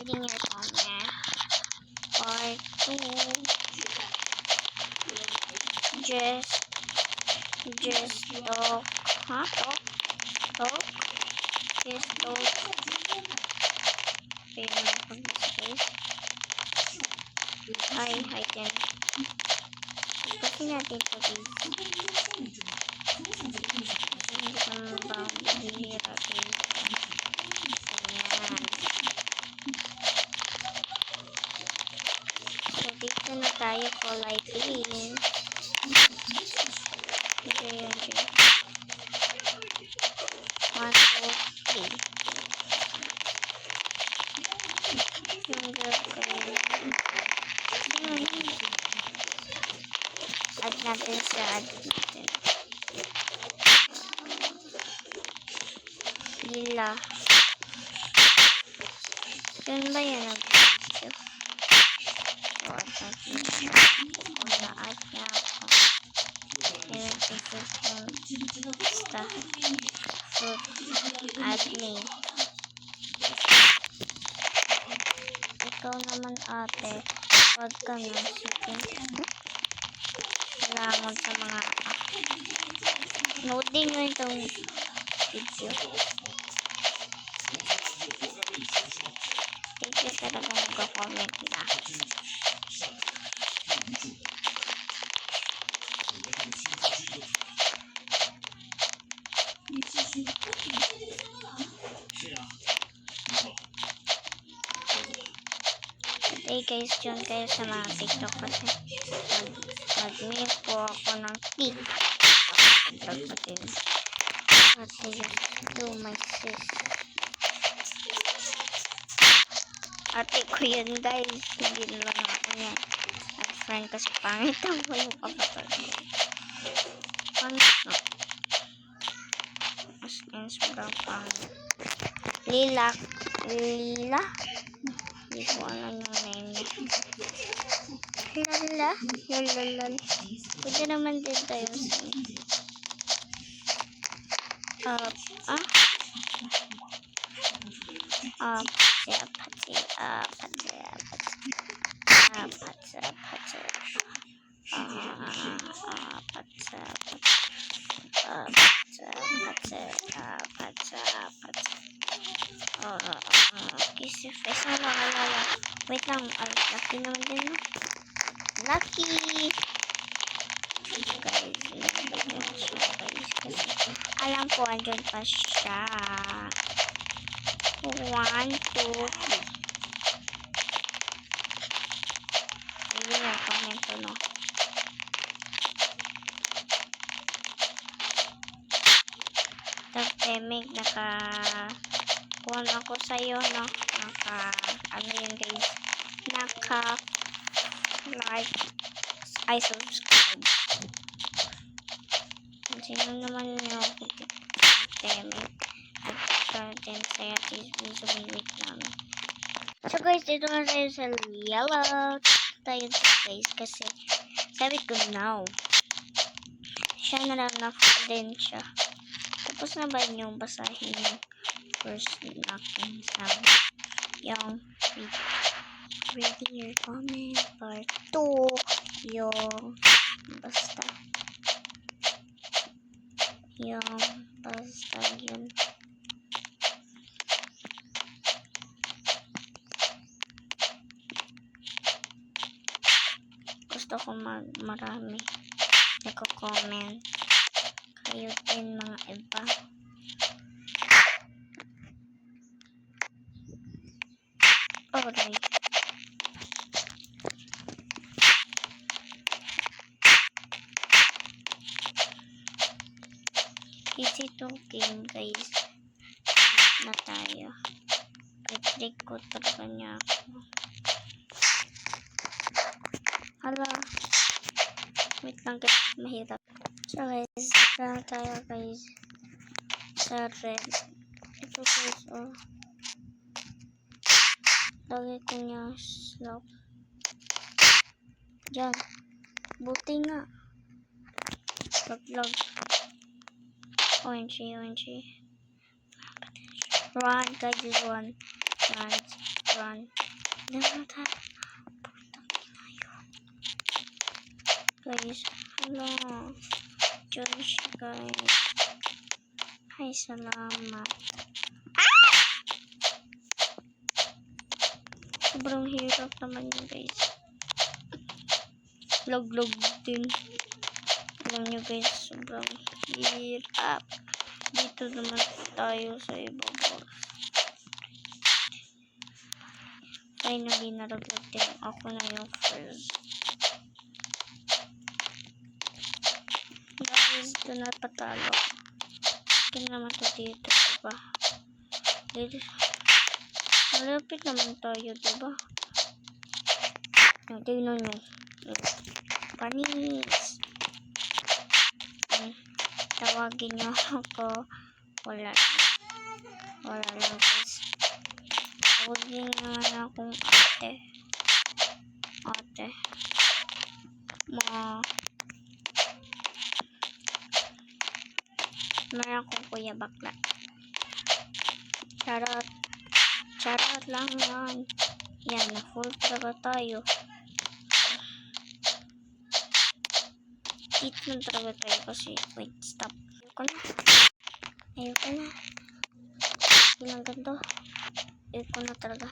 reading your comment. Part 2. Just talk. Huh? Talk? Just talk. Payment on this case. Hi, Ken. Kasi natin ito guys. Hindi naman ba ang bihira guys. Ayan. So, dito na tayo politely. Ito yun siya. 1, 2, 3. Yung girl ko yun. Add natin siya. Add natin. Lila. Yun ba yan nag-video? So, add natin siya. Kung na-add niya ako. Ayan, tigil yung stuff. So, add me. Ikaw naman ate. Huwag ka na. Sige. Salamat sa mga noodin nyo itong video. Thank you talaga mag-comment na. Hey guys, dyan kayo sa mga TikTok kasi mag-mail po ako ng TikTok kasi do my sis. Ate ko yun guys, hindi na lang ako niya friend kasi pangit ang yung kapatid. Pangit no? As in sobrang pangit. Lila? Hindi ko alam yung name niya. Lalal. Pwede naman din tayo sa Kissy face na nakalala. Wait lang, lucky naman din no? Lucky! Guys, nabagyan siya guys. Kasi alam ko andyan pa siya. 1, 2, 3. Ayun yung comment no? Tag-temig, kuhan ako sa'yo, no? Ano yun guys? Like, I subscribe. Sino naman yung tag-temig? Din saya sumiwit namin. So guys, dito na tayo sa yellow tayo guys kasi sabi ko now siya na lang na-din siya. Tapos na ba yung basahin yung first natin sabi yung reading your comment part 2 yung basta yun gusto ko marami nako-comment kayo din mga iba. Alright. Easy to game guys. Na tayo. Click ko talaga niya ako. Hala. Wait lang guys. Mahirap. So guys. Kaya tayo guys. Sa red. Ito guys. Oh. Lagi ko niya slope. Diyan. Buti nga. Log. OMG. Run guys. Run. run. Putang ina yun. Guys, hello. Join siya, guys. Ay, salamat. Sobrang hirap naman yun, guys. Log din. Alam nyo, guys, sobrang hirap. Dito naman tayo sa ibaba. Finally, naraglag din. Ako na yung first. Guys, ito na patalo. Ito naman to dito, diba? Dito. Malapit naman tayo, diba? Tingnan nyo. Panis. Tawagin nyo ako. Wala lang, guys. Tawagin naman akong ate. Meron akong kuya bakla. Charot lang yan. Yan, na-full talaga tayo. Cheat na talaga tayo kasi, wait, stop. Ayoko na. Ilang ganito. Ayoko na talaga.